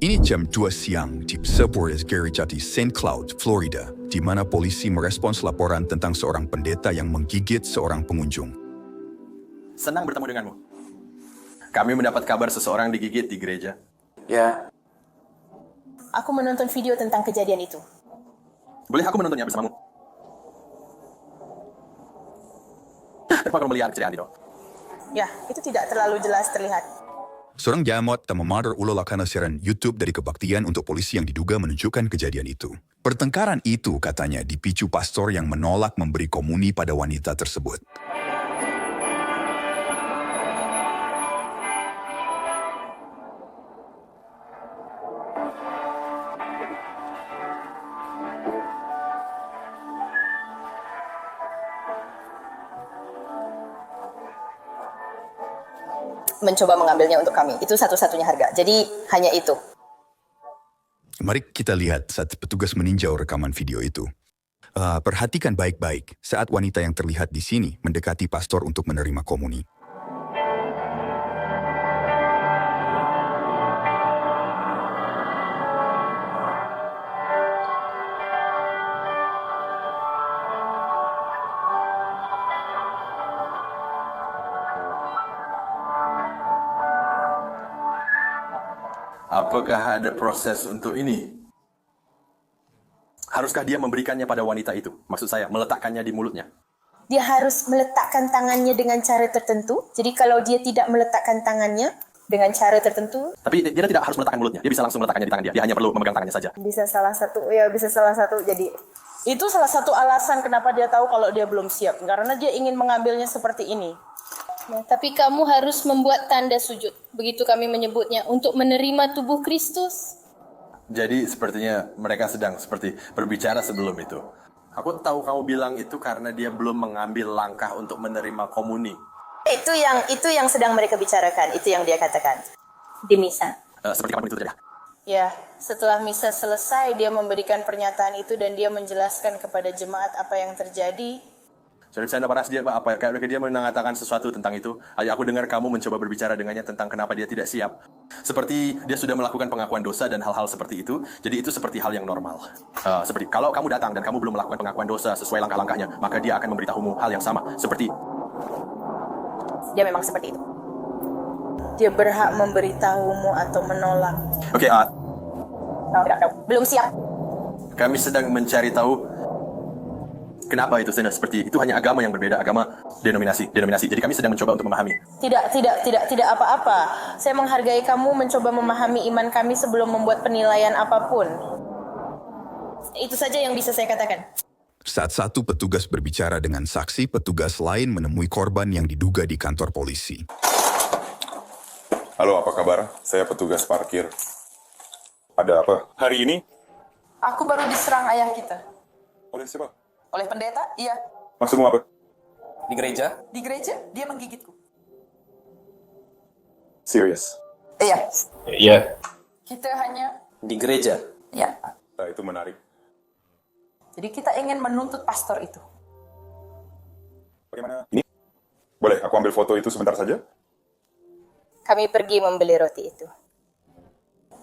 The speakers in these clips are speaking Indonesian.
Ini jam 2 siang di sebuah gereja di St. Cloud, Florida, di mana polisi merespons laporan tentang seorang pendeta yang menggigit seorang pengunjung. Senang bertemu denganmu. Kami mendapat kabar seseorang digigit di gereja. Ya, Aku menonton video tentang kejadian itu. Boleh aku menontonnya bersamamu? Dapat kamu melihat kejadian itu? Ya, itu tidak terlalu jelas terlihat. Seorang jamaat dan memadar ulalakan siaran YouTube dari kebaktian untuk polisi yang diduga menunjukkan kejadian itu. Pertengkaran itu katanya dipicu pastor yang menolak memberi komuni pada wanita tersebut. Mencoba mengambilnya untuk kami. Itu satu-satunya harga. Jadi hanya itu. Mari kita lihat saat petugas meninjau rekaman video itu. Perhatikan baik-baik saat wanita yang terlihat di sini mendekati pastor untuk menerima komuni. Apakah ada proses untuk ini? Haruskah dia memberikannya pada wanita itu? Maksud saya, meletakkannya di mulutnya. Dia harus meletakkan tangannya dengan cara tertentu. Jadi kalau dia tidak meletakkan tangannya dengan cara tertentu, Tapi dia tidak harus meletakkan mulutnya. Dia bisa langsung meletakkannya di tangan dia. Dia hanya perlu memegang tangannya saja. bisa salah satu. Jadi itu salah satu alasan kenapa dia tahu kalau dia belum siap. Karena dia ingin mengambilnya seperti ini. Nah, tapi kamu harus membuat tanda sujud. Begitu kami menyebutnya. Untuk menerima tubuh Kristus. Jadi sepertinya mereka sedang seperti berbicara sebelum itu. Aku tahu kamu bilang itu karena dia belum mengambil langkah untuk menerima komuni. Itu yang sedang mereka bicarakan. Itu yang dia katakan. Di misa. Seperti kapan itu terjadi? Ya, setelah misa selesai, dia memberikan pernyataan itu dan dia menjelaskan kepada jemaat apa yang terjadi. Jadi saya dapat dia apa? Kayak dia mengatakan sesuatu tentang itu. Aku dengar kamu mencoba berbicara dengannya tentang kenapa dia tidak siap. Seperti dia sudah melakukan pengakuan dosa dan hal-hal seperti itu. Jadi itu seperti hal yang normal. Seperti kalau kamu datang dan kamu belum melakukan pengakuan dosa sesuai langkah-langkahnya, maka dia akan memberitahumu hal yang sama. Seperti Dia memang seperti itu. Dia berhak memberitahumu atau menolak. Oke, Belum siap. kami sedang mencari tahu kenapa itu seperti itu. Hanya agama yang berbeda, agama denominasi. Jadi kami sedang mencoba untuk memahami. Tidak apa-apa. Saya menghargai kamu mencoba memahami iman kami sebelum membuat penilaian apapun. Itu saja yang bisa saya katakan. Saat satu petugas berbicara dengan saksi, petugas lain menemui korban yang diduga di kantor polisi. Halo, apa kabar? Saya petugas parkir. Ada apa? Hari ini? Aku baru diserang ayah kita. Oleh siapa? Oleh pendeta? Iya. Maksudmu apa? di gereja? Di gereja, dia menggigitku. Serius? Iya. Iya. Kita hanya... Di gereja? Ya. Nah, itu menarik. Jadi kita ingin menuntut pastor itu. Bagaimana? Ini? Boleh aku ambil foto itu sebentar saja? Kami pergi membeli roti itu.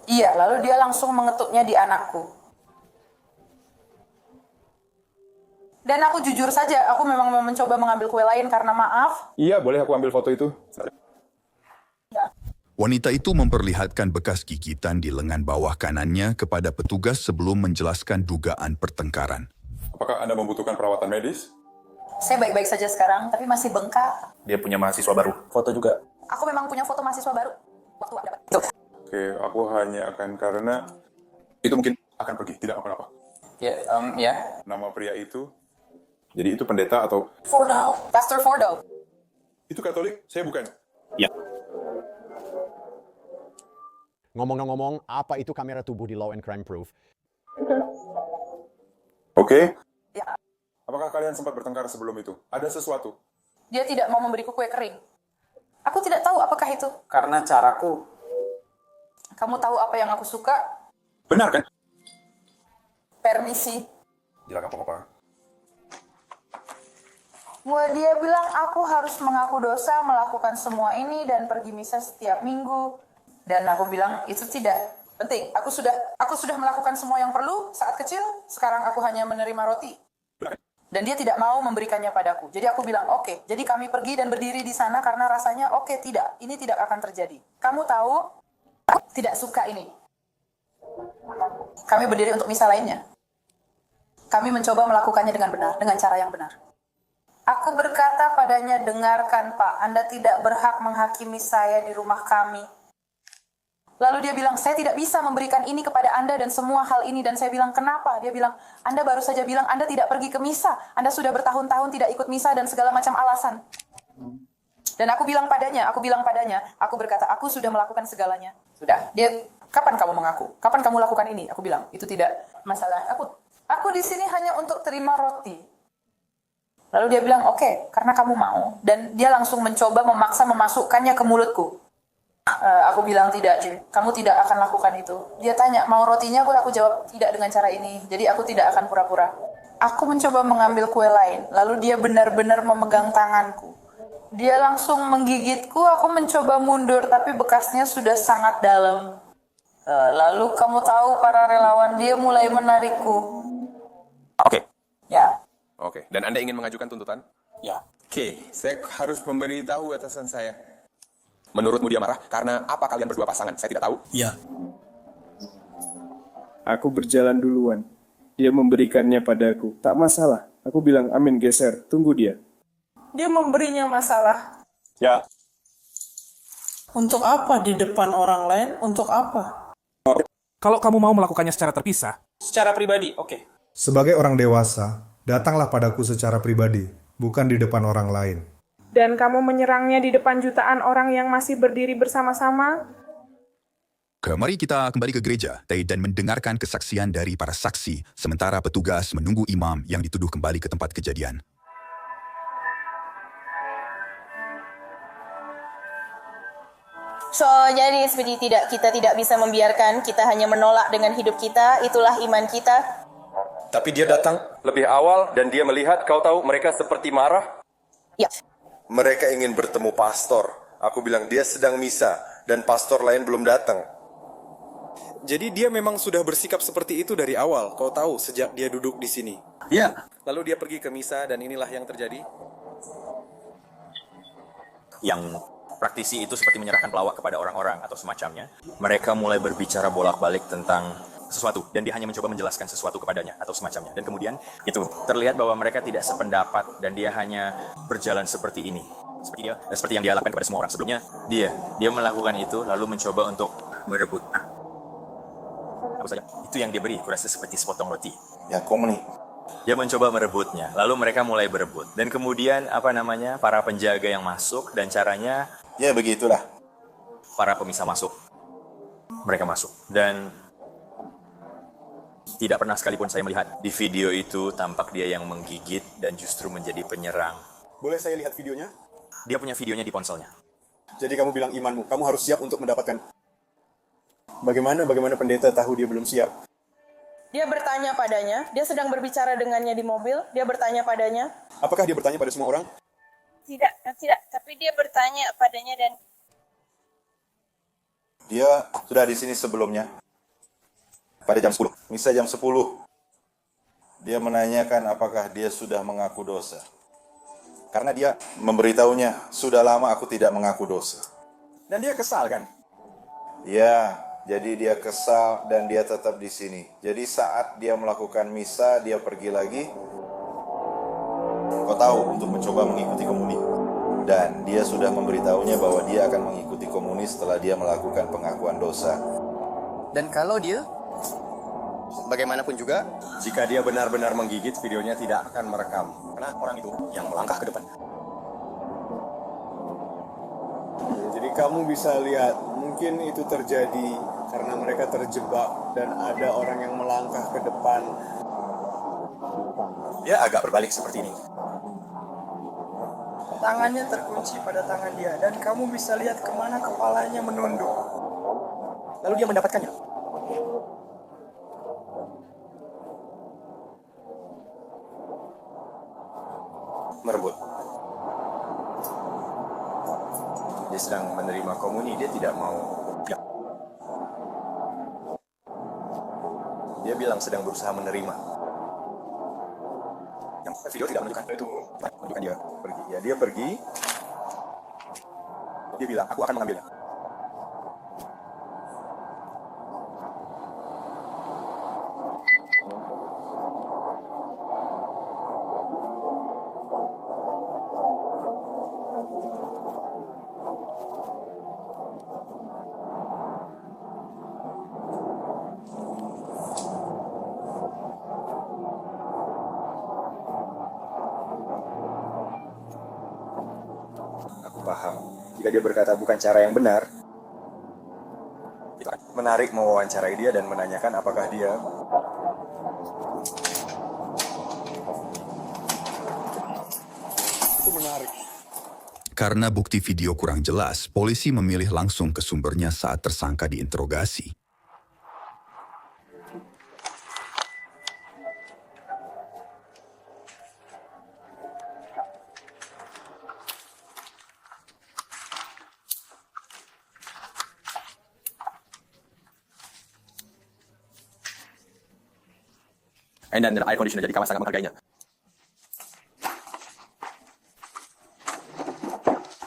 Iya, lalu dia langsung mengetuknya di anakku. Dan aku jujur saja, aku memang mencoba mengambil kue lain karena maaf. Iya, boleh aku ambil foto itu? Wanita itu memperlihatkan bekas gigitan di lengan bawah kanannya kepada petugas sebelum menjelaskan dugaan pertengkaran. Apakah Anda membutuhkan perawatan medis? Saya baik-baik saja sekarang, tapi masih bengkak. Dia punya mahasiswa baru. Foto juga. Aku memang punya foto mahasiswa baru. Waktu aku dapat itu. Oke, aku hanya akan karena... Itu mungkin akan pergi, tidak apa-apa. Ya, ya. Nama pria itu... Jadi itu pendeta atau... Fordo. Pastor Fordo. Itu Katolik? Saya bukan. Ya. Ngomong-ngomong, apa itu kamera tubuh di Law and Crime Proof? Oke. Ya. Apakah kalian sempat bertengkar sebelum itu? Ada sesuatu? Dia tidak mau memberiku kue kering. Aku tidak tahu apakah itu. Karena caraku. Kamu tahu apa yang aku suka? Benar kan? Permisi. Tidak apa-apa. Wah, dia bilang aku harus mengaku dosa, melakukan semua ini, dan pergi misa setiap minggu. Dan aku bilang, itu tidak. Penting. Aku sudah melakukan semua yang perlu saat kecil. Sekarang aku hanya menerima roti. Dan dia tidak mau memberikannya padaku. Jadi aku bilang, oke. Jadi kami pergi dan berdiri di sana karena rasanya, oke, tidak. Ini tidak akan terjadi. Kamu tahu, tidak suka ini. Kami berdiri untuk misa lainnya. Kami mencoba melakukannya dengan benar, dengan cara yang benar. Aku berkata padanya, dengarkan Pak, Anda tidak berhak menghakimi saya di rumah kami. Lalu dia bilang, saya tidak bisa memberikan ini kepada Anda dan semua hal ini. Dan saya bilang, kenapa? Dia bilang, Anda baru saja bilang Anda tidak pergi ke misa. Anda sudah bertahun-tahun tidak ikut misa dan segala macam alasan. Dan aku berkata, aku sudah melakukan segalanya. Sudah. Dia, kapan kamu mengaku? Kapan kamu lakukan ini? Aku bilang, itu tidak masalah. Aku di sini hanya untuk terima roti. Lalu dia bilang, oke, karena kamu mau. Dan dia langsung mencoba memaksa memasukkannya ke mulutku. Aku bilang tidak, kamu tidak akan lakukan itu. Dia tanya, mau rotinya? Aku jawab tidak dengan cara ini. Jadi aku tidak akan pura-pura. Aku mencoba mengambil kue lain. Lalu dia benar-benar memegang tanganku. Dia langsung menggigitku. Aku mencoba mundur, tapi bekasnya sudah sangat dalam. Lalu kamu tahu para relawan, dia mulai menarikku. Oke. Ya. Oke. Dan Anda ingin mengajukan tuntutan? Ya. Oke. Saya harus memberitahu atasan saya. Menurutmu dia marah karena apa kalian berdua pasangan? Saya tidak tahu. Ya. Aku berjalan duluan. Dia memberikannya padaku. Tak masalah. Aku bilang, amin, geser. Tunggu dia. Dia memberinya masalah. Ya. Untuk apa di depan orang lain? Untuk apa? Kalau kamu mau melakukannya secara terpisah, Secara pribadi, oke. Sebagai orang dewasa, datanglah padaku secara pribadi, bukan di depan orang lain. Dan kamu menyerangnya di depan jutaan orang yang masih berdiri bersama-sama? Mari kita kembali ke gereja dan mendengarkan kesaksian dari para saksi, sementara petugas menunggu imam yang dituduh kembali ke tempat kejadian. So, jadi seperti kita tidak bisa membiarkan, kita hanya menolak dengan hidup kita, itulah iman kita. Tapi dia datang lebih awal dan dia melihat, kau tahu mereka seperti marah. Ya. Mereka ingin bertemu pastor. Aku bilang dia sedang misa dan pastor lain belum datang. Jadi dia memang sudah bersikap seperti itu dari awal. Kau tahu sejak dia duduk di sini. Ya. Lalu dia pergi ke misa dan inilah yang terjadi. Yang praktisi itu seperti menyerahkan pelawak kepada orang-orang atau semacamnya. Mereka mulai berbicara bolak-balik tentang sesuatu dan dia hanya mencoba menjelaskan sesuatu kepadanya atau semacamnya. Dan kemudian itu terlihat bahwa mereka tidak sependapat dan dia hanya berjalan seperti ini. Seperti yang dia lakukan kepada semua orang sebelumnya. Dia melakukan itu lalu mencoba untuk merebut. Apa saja? Itu yang dia beri, kurasa seperti sepotong roti. Ya, kamu nih. Dia mencoba merebutnya, lalu mereka mulai berebut. Dan kemudian para penjaga yang masuk dan caranya ya begitulah. Para pemisah masuk. Mereka masuk dan tidak pernah sekalipun saya melihat di video itu tampak dia yang menggigit dan justru menjadi penyerang. Boleh saya lihat videonya? Dia punya videonya di ponselnya. Jadi kamu bilang imanmu, kamu harus siap untuk mendapatkan. Bagaimana pendeta tahu dia belum siap? Dia bertanya padanya, dia sedang berbicara dengannya di mobil, dia bertanya padanya. Apakah dia bertanya pada semua orang? Tidak, tapi dia bertanya padanya dan Dia sudah di sini sebelumnya. Pada jam 10. Misa jam 10. Dia menanyakan apakah dia sudah mengaku dosa. Karena dia memberitahunya, sudah lama aku tidak mengaku dosa. Dan dia kesal kan? Ya, jadi dia kesal dan dia tetap di sini. Jadi saat dia melakukan misa, dia pergi lagi. Kau tahu, untuk mencoba mengikuti komuni. Dan dia sudah memberitahunya bahwa dia akan mengikuti komuni setelah dia melakukan pengakuan dosa. Dan kalau dia, bagaimanapun juga, jika dia benar-benar menggigit, videonya tidak akan merekam. Karena orang itu yang melangkah ke depan. Jadi kamu bisa lihat, mungkin itu terjadi karena mereka terjebak dan ada orang yang melangkah ke depan. Dia agak berbalik seperti ini. Tangannya terkunci pada tangan dia dan kamu bisa lihat kemana kepalanya menunduk. Lalu dia mendapatkannya. Merebut. Dia sedang menerima komuni, dia tidak mau. Ya. Dia bilang sedang berusaha menerima. Yang video tidak menunjukkan itu. Menunjukkan dia pergi. Ya, dia pergi. Dia bilang, aku akan mengambilnya. Aku paham. Jika dia berkata bukan cara yang benar, itu menarik mewawancarai dia dan menanyakan apakah dia Itu menarik. Karena bukti video kurang jelas, polisi memilih langsung ke sumbernya saat tersangka diinterogasi. Dan air conditioner, jadi kamu sangat menghargainya.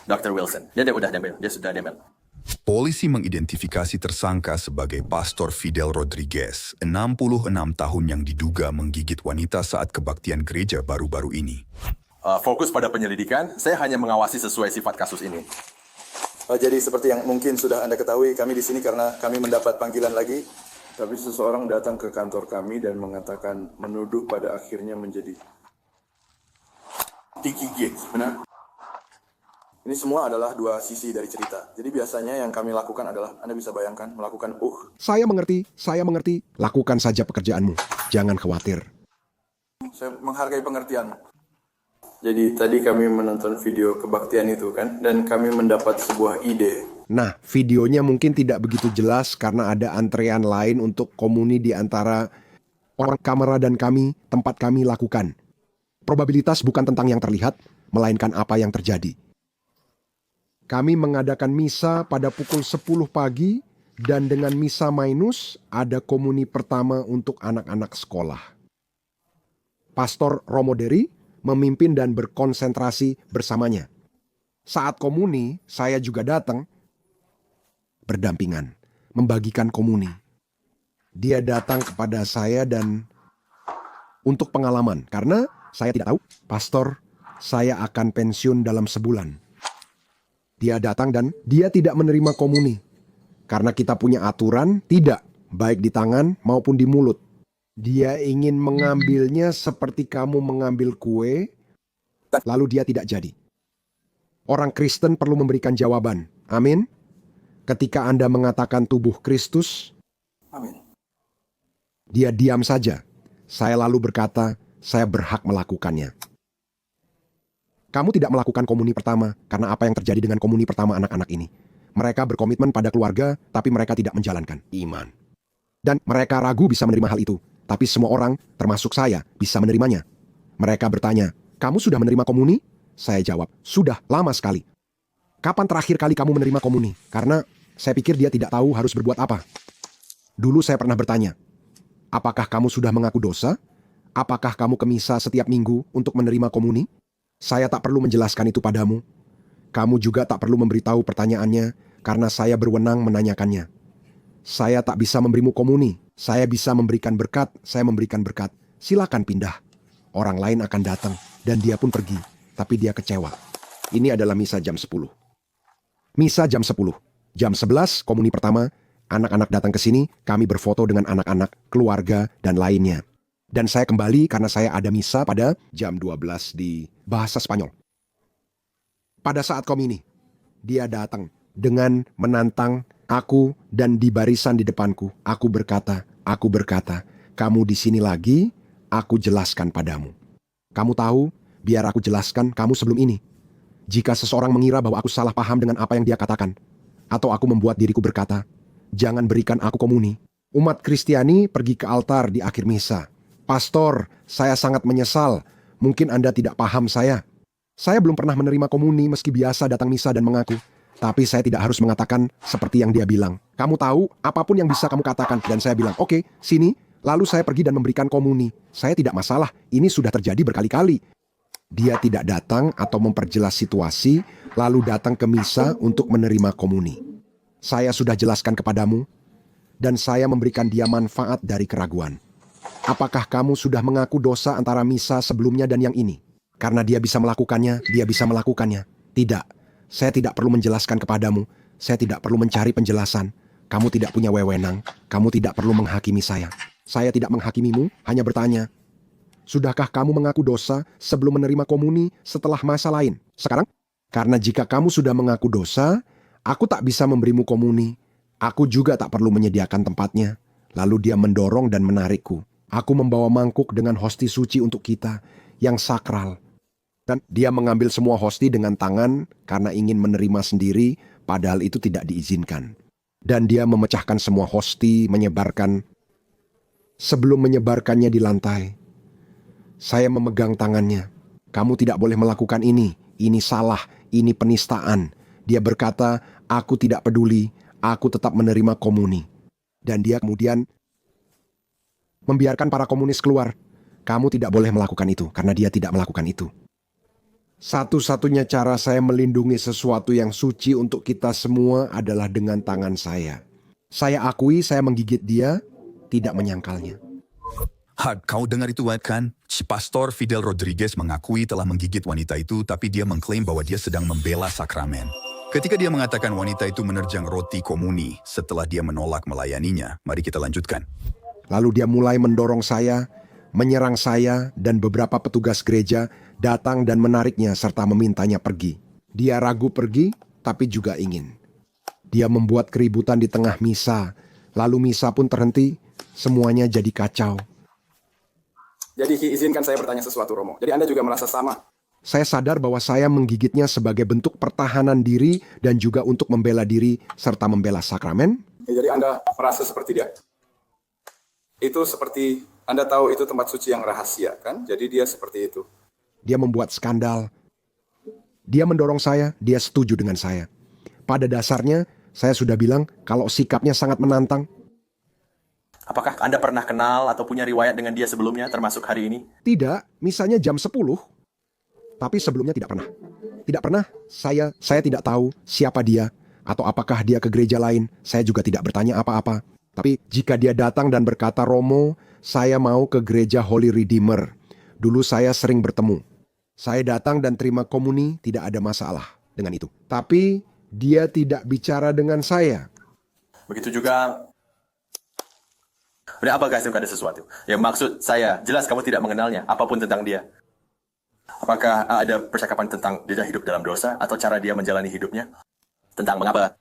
Dr. Wilson, dia sudah dembel. Polisi mengidentifikasi tersangka sebagai Pastor Fidel Rodriguez, 66 tahun yang diduga menggigit wanita saat kebaktian gereja baru-baru ini. Fokus pada penyelidikan, saya hanya mengawasi sesuai sifat kasus ini. Jadi seperti yang mungkin sudah Anda ketahui, kami di sini karena kami mendapat panggilan lagi. Tapi seseorang datang ke kantor kami dan mengatakan menuduh pada akhirnya menjadi Tiki Gates, benar? Ini semua adalah dua sisi dari cerita. Jadi biasanya yang kami lakukan adalah, Anda bisa bayangkan, melakukan Saya mengerti. Lakukan saja pekerjaanmu. Jangan khawatir. Saya menghargai pengertianmu. Jadi tadi kami menonton video kebaktian itu kan, dan kami mendapat sebuah ide. Nah, videonya mungkin tidak begitu jelas karena ada antrean lain untuk komuni di antara orang kamera dan kami, tempat kami lakukan. Probabilitas bukan tentang yang terlihat, melainkan apa yang terjadi. Kami mengadakan misa pada pukul 10 pagi dan dengan misa minus ada komuni pertama untuk anak-anak sekolah. Pastor Romoderi memimpin dan berkonsentrasi bersamanya. Saat komuni, saya juga datang berdampingan, membagikan komuni. Dia datang kepada saya dan untuk pengalaman, karena saya tidak tahu, Pastor, saya akan pensiun dalam sebulan. Dia datang dan dia tidak menerima komuni. Karena kita punya aturan, tidak, baik di tangan maupun di mulut. Dia ingin mengambilnya seperti kamu mengambil kue, lalu dia tidak jadi. Orang Kristen perlu memberikan jawaban. Amin. Ketika Anda mengatakan tubuh Kristus, Amin. Dia diam saja. Saya lalu berkata, saya berhak melakukannya. Kamu tidak melakukan komuni pertama karena apa yang terjadi dengan komuni pertama anak-anak ini. Mereka berkomitmen pada keluarga, tapi mereka tidak menjalankan iman. Dan mereka ragu bisa menerima hal itu. Tapi semua orang, termasuk saya, bisa menerimanya. Mereka bertanya, kamu sudah menerima komuni? Saya jawab, sudah lama sekali. Kapan terakhir kali kamu menerima komuni? Karena saya pikir dia tidak tahu harus berbuat apa. Dulu saya pernah bertanya, apakah kamu sudah mengaku dosa? Apakah kamu ke misa setiap minggu untuk menerima komuni? Saya tak perlu menjelaskan itu padamu. Kamu juga tak perlu memberitahu pertanyaannya, karena saya berwenang menanyakannya. Saya tak bisa memberimu komuni. Saya bisa memberikan berkat, saya memberikan berkat. Silakan pindah. Orang lain akan datang, dan dia pun pergi. Tapi dia kecewa. Ini adalah misa jam 10. Misa jam 10. Jam 11, komuni pertama, anak-anak datang ke sini, kami berfoto dengan anak-anak, keluarga, dan lainnya. Dan saya kembali karena saya ada misa pada jam 12 di bahasa Spanyol. Pada saat komuni, dia datang dengan menantang aku dan di barisan di depanku. Aku berkata, kamu di sini lagi, aku jelaskan padamu. Kamu tahu, biar aku jelaskan kamu sebelum ini. Jika seseorang mengira bahwa aku salah paham dengan apa yang dia katakan, atau aku membuat diriku berkata, jangan berikan aku komuni. Umat Kristiani pergi ke altar di akhir misa. Pastor, saya sangat menyesal. Mungkin Anda tidak paham saya. Saya belum pernah menerima komuni meski biasa datang misa dan mengaku. Tapi saya tidak harus mengatakan seperti yang dia bilang. Kamu tahu, apapun yang bisa kamu katakan. Dan saya bilang, oke, sini, Lalu saya pergi dan memberikan komuni. Saya tidak masalah, ini sudah terjadi berkali-kali. Dia tidak datang atau memperjelas situasi, lalu datang ke misa untuk menerima komuni. Saya sudah jelaskan kepadamu, dan saya memberikan dia manfaat dari keraguan. Apakah kamu sudah mengaku dosa antara misa sebelumnya dan yang ini? Karena dia bisa melakukannya, dia bisa melakukannya. Tidak, saya tidak perlu menjelaskan kepadamu. Saya tidak perlu mencari penjelasan. Kamu tidak punya wewenang. Kamu tidak perlu menghakimi saya. Saya tidak menghakimimu, hanya bertanya. Sudahkah kamu mengaku dosa sebelum menerima komuni setelah masa lain? Sekarang? Karena jika kamu sudah mengaku dosa, aku tak bisa memberimu komuni. Aku juga tak perlu menyediakan tempatnya. Lalu dia mendorong dan menarikku. Aku membawa mangkuk dengan hosti suci untuk kita, yang sakral. Dan dia mengambil semua hosti dengan tangan karena ingin menerima sendiri, padahal itu tidak diizinkan. Dan dia memecahkan semua hosti, menyebarkan. Sebelum menyebarkannya di lantai, saya memegang tangannya. Kamu tidak boleh melakukan ini salah, ini penistaan. Dia berkata, aku tidak peduli, aku tetap menerima komuni. Dan dia kemudian membiarkan para komunis keluar. Kamu tidak boleh melakukan itu, karena dia tidak melakukan itu. Satu-satunya cara saya melindungi sesuatu yang suci untuk kita semua adalah dengan tangan saya. Saya akui saya menggigit dia, tidak menyangkalnya. Had, kau dengar itu kan? Si Pastor Fidel Rodriguez mengakui telah menggigit wanita itu, tapi dia mengklaim bahwa dia sedang membela sakramen. Ketika dia mengatakan wanita itu menerjang roti komuni setelah dia menolak melayaninya, mari kita lanjutkan. Lalu dia mulai mendorong saya, menyerang saya, dan beberapa petugas gereja datang dan menariknya serta memintanya pergi. Dia ragu pergi, tapi juga ingin. Dia membuat keributan di tengah misa, lalu misa pun terhenti, semuanya jadi kacau. Jadi izinkan saya bertanya sesuatu, Romo. Jadi Anda juga merasa sama? Saya sadar bahwa saya menggigitnya sebagai bentuk pertahanan diri dan juga untuk membela diri serta membela sakramen. Jadi Anda merasa seperti dia? Itu seperti, Anda tahu itu tempat suci yang rahasia, kan? Jadi dia seperti itu. Dia membuat skandal. Dia mendorong saya, dia setuju dengan saya. Pada dasarnya, saya sudah bilang kalau sikapnya sangat menantang. Apakah Anda pernah kenal atau punya riwayat dengan dia sebelumnya, termasuk hari ini? Tidak, misalnya jam 10. Tapi sebelumnya tidak pernah. Tidak pernah, saya tidak tahu siapa dia, atau apakah dia ke gereja lain. Saya juga tidak bertanya apa-apa. Tapi jika dia datang dan berkata, Romo, saya mau ke gereja Holy Redeemer. Dulu saya sering bertemu. Saya datang dan terima komuni, tidak ada masalah dengan itu. Tapi dia tidak bicara dengan saya. Begitu juga, apakah itu ada sesuatu? Ya maksud saya, jelas kamu tidak mengenalnya, apapun tentang dia. Apakah ada percakapan tentang dia hidup dalam dosa, atau cara dia menjalani hidupnya? Tentang mengapa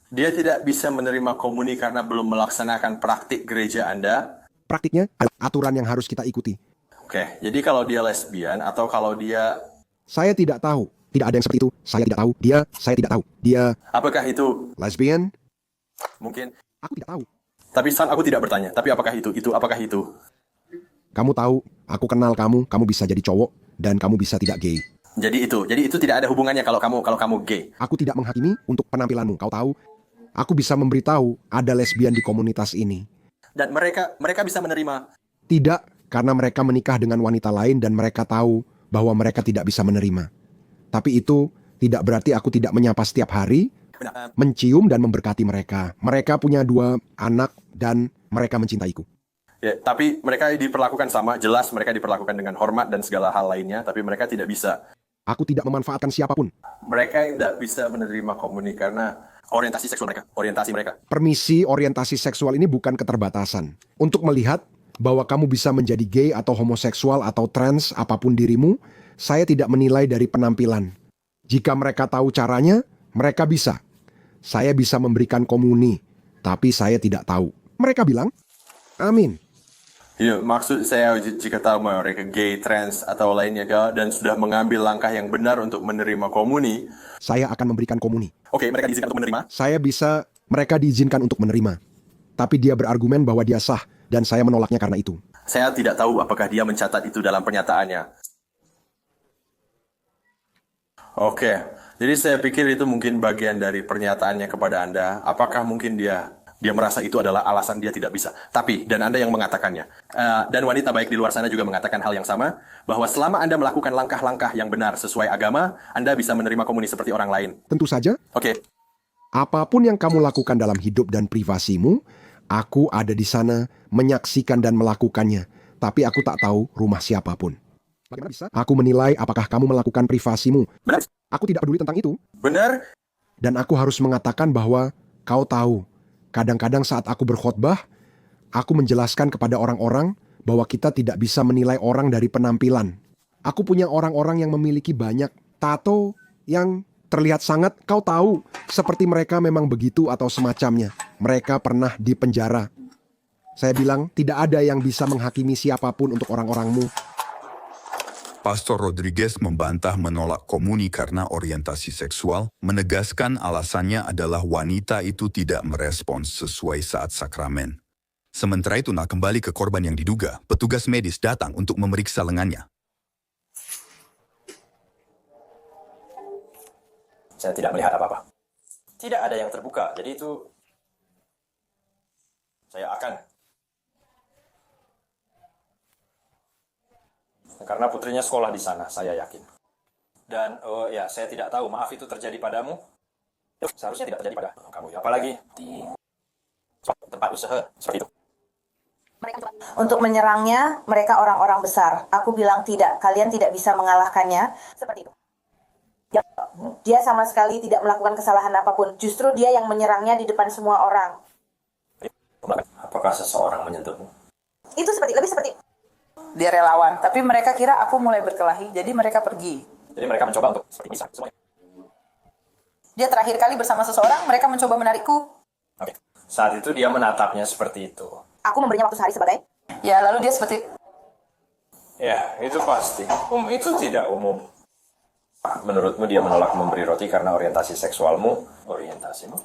dia tidak bisa menerima komuni karena belum melaksanakan praktik gereja Anda? Praktiknya adalah aturan yang harus kita ikuti. Oke, jadi kalau dia lesbian atau kalau dia... Saya tidak tahu. Tidak ada yang seperti itu. Saya tidak tahu. Saya tidak tahu. Dia... Apakah itu... lesbian? Mungkin. Aku tidak tahu. Tapi San, aku tidak bertanya. Tapi apakah itu? Apakah itu? Kamu tahu, aku kenal kamu bisa jadi cowok, dan kamu bisa tidak gay. Jadi itu tidak ada hubungannya kalau kamu gay. Aku tidak menghakimi untuk penampilanmu. Kau tahu, aku bisa memberitahu ada lesbian di komunitas ini. Dan mereka bisa menerima. Tidak, karena mereka menikah dengan wanita lain dan mereka tahu bahwa mereka tidak bisa menerima. Tapi itu tidak berarti aku tidak menyapa setiap hari, mencium dan memberkati mereka. Mereka punya 2 anak dan mereka mencintaiku. Ya, tapi mereka diperlakukan sama, jelas mereka diperlakukan dengan hormat dan segala hal lainnya, tapi mereka tidak bisa. Aku tidak memanfaatkan siapapun. Mereka tidak bisa menerima komuni karena orientasi seksual mereka, orientasi mereka. Permisi orientasi seksual ini bukan keterbatasan. Untuk melihat bahwa kamu bisa menjadi gay atau homoseksual atau trans apapun dirimu, saya tidak menilai dari penampilan. Jika mereka tahu caranya, mereka bisa. Saya bisa memberikan komuni, tapi saya tidak tahu. Mereka bilang, amin. Ya, maksud saya jika tahu mereka gay, trans, atau lainnya dan sudah mengambil langkah yang benar untuk menerima komuni, saya akan memberikan komuni. Oke, mereka diizinkan untuk menerima? Mereka diizinkan untuk menerima. Tapi dia berargumen bahwa dia sah, dan saya menolaknya karena itu. Saya tidak tahu apakah dia mencatat itu dalam pernyataannya. Oke, jadi saya pikir itu mungkin bagian dari pernyataannya kepada Anda. Apakah mungkin dia Dia merasa itu adalah alasan dia tidak bisa. Tapi, dan Anda yang mengatakannya, dan wanita baik di luar sana juga mengatakan hal yang sama, bahwa selama Anda melakukan langkah-langkah yang benar sesuai agama, Anda bisa menerima komuni seperti orang lain. Tentu saja. Oke. Apapun yang kamu lakukan dalam hidup dan privasimu, aku ada di sana menyaksikan dan melakukannya. Tapi aku tak tahu rumah siapapun. Bagaimana bisa? Aku menilai apakah kamu melakukan privasimu. Benar. Aku tidak peduli tentang itu. Benar. Dan aku harus mengatakan bahwa kau tahu, kadang-kadang saat aku berkhotbah, aku menjelaskan kepada orang-orang bahwa kita tidak bisa menilai orang dari penampilan. Aku punya orang-orang yang memiliki banyak tato yang terlihat sangat, kau tahu, seperti mereka memang begitu atau semacamnya. Mereka pernah di penjara. Saya bilang, tidak ada yang bisa menghakimi siapapun untuk orang-orangmu. Pastor Rodriguez membantah menolak komuni karena orientasi seksual, menegaskan alasannya adalah wanita itu tidak merespons sesuai saat sakramen. Sementara itu, kembali ke korban yang diduga, petugas medis datang untuk memeriksa lengannya. Saya tidak melihat apa-apa. Tidak ada yang terbuka, jadi itu saya akan. Karena putrinya sekolah di sana, saya yakin. Dan, saya tidak tahu, maaf itu terjadi padamu. Seharusnya tidak terjadi pada kamu, apalagi di tempat usaha, seperti itu. Untuk menyerangnya, mereka orang-orang besar. Aku bilang tidak, kalian tidak bisa mengalahkannya. Seperti itu. Dia sama sekali tidak melakukan kesalahan apapun. Justru dia yang menyerangnya di depan semua orang. Apakah seseorang menyentuhmu? Itu lebih seperti dia relawan, tapi mereka kira aku mulai berkelahi, jadi mereka pergi. Jadi mereka mencoba untuk seperti bisa semuanya. Dia terakhir kali bersama seseorang, mereka mencoba menarikku. Oke. Saat itu dia menatapnya seperti itu. Aku memberinya waktu sehari sebagai. Ya, lalu dia seperti. Ya, itu pasti. Itu tidak umum. Menurutmu dia menolak memberi roti karena orientasi seksualmu, orientasimu?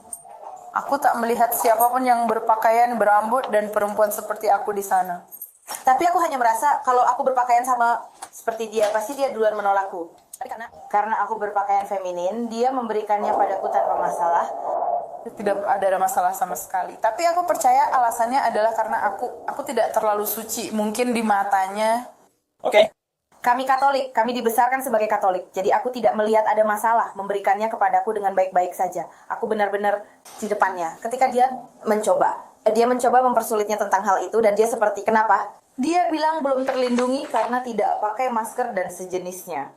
Aku tak melihat siapapun yang berpakaian berambut dan perempuan seperti aku di sana. Tapi aku hanya merasa kalau aku berpakaian sama seperti dia, pasti dia duluan menolakku. Tapi karena aku berpakaian feminin, dia memberikannya padaku tanpa masalah. Tidak ada masalah sama sekali. Tapi aku percaya alasannya adalah karena aku tidak terlalu suci. Mungkin di matanya. Oke. Kami Katolik, kami dibesarkan sebagai Katolik. Jadi aku tidak melihat ada masalah memberikannya kepadaku dengan baik-baik saja. Aku benar-benar di depannya. Ketika dia mencoba mempersulitnya tentang hal itu, dan dia seperti, kenapa? Dia bilang belum terlindungi karena tidak pakai masker dan sejenisnya.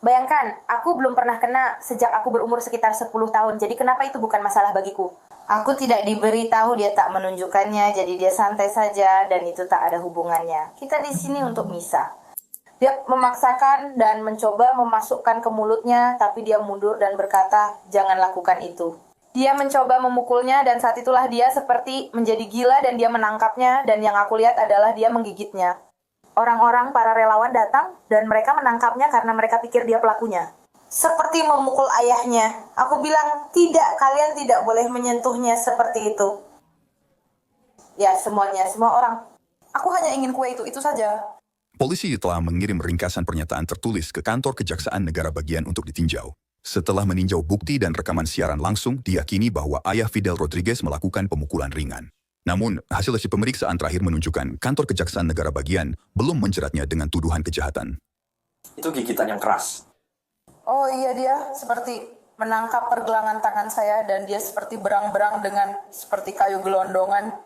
Bayangkan, aku belum pernah kena sejak aku berumur sekitar 10 tahun, jadi kenapa itu bukan masalah bagiku? Aku tidak diberitahu, dia tak menunjukkannya, jadi dia santai saja, dan itu tak ada hubungannya. Kita di sini untuk misa. Dia memaksakan dan mencoba memasukkan ke mulutnya, tapi dia mundur dan berkata, jangan lakukan itu. Dia mencoba memukulnya, dan saat itulah dia seperti menjadi gila dan dia menangkapnya, dan yang aku lihat adalah dia menggigitnya. Orang-orang, para relawan datang, dan mereka menangkapnya karena mereka pikir dia pelakunya. Seperti memukul ayahnya. Aku bilang, tidak, kalian tidak boleh menyentuhnya seperti itu. Ya, semuanya, semua orang. Aku hanya ingin kue itu saja. Polisi telah mengirim ringkasan pernyataan tertulis ke kantor Kejaksaan Negara Bagian untuk ditinjau. Setelah meninjau bukti dan rekaman siaran langsung, diyakini bahwa ayah Fidel Rodriguez melakukan pemukulan ringan. Namun, hasil pemeriksaan terakhir menunjukkan kantor Kejaksaan Negara Bagian belum menjeratnya dengan tuduhan kejahatan. Itu gigitan yang keras. Oh iya, dia seperti menangkap pergelangan tangan saya, dan dia seperti berang-berang dengan seperti kayu gelondongan.